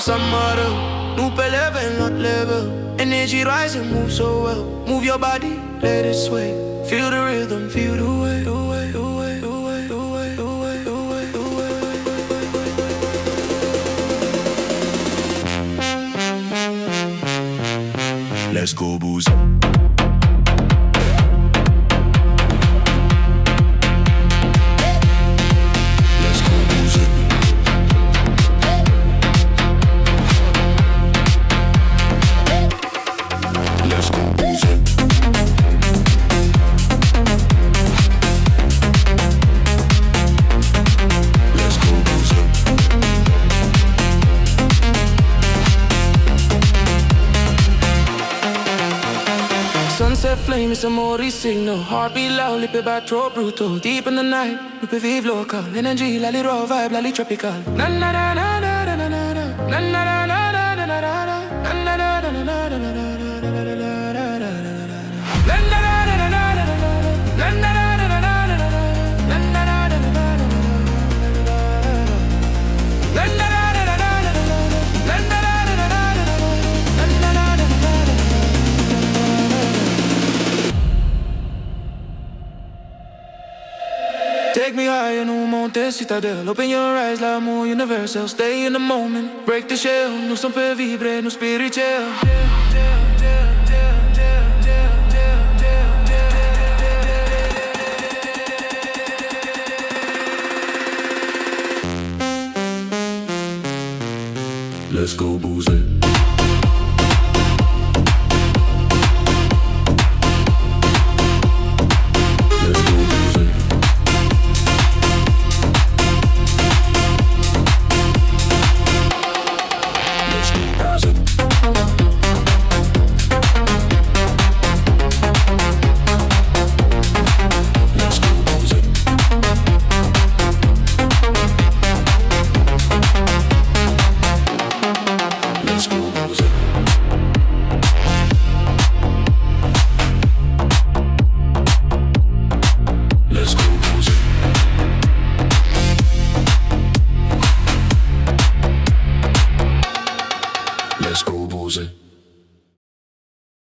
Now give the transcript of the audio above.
Some model, nous peut level, not level. Energy rising, move so well. Move your body, let it sway. Feel the rhythm, feel the way, the way, the way, the way, the way, the way, the way, the way. Let's go Bouzé. Sunset flame, it's a Mauritius signal. Heartbeat loud, lip it back, throat brutal. Deep in the night, we pe vive local. Energy, lally raw vibe, lally tropical. Na na na na na na na na na na na na na na na Take me higher, no mountain citadel. Open your eyes, l'amour universal. Stay in the moment, break the shell. Nous sommes peu vibrer, nous spirituel. Let's go Bouzé.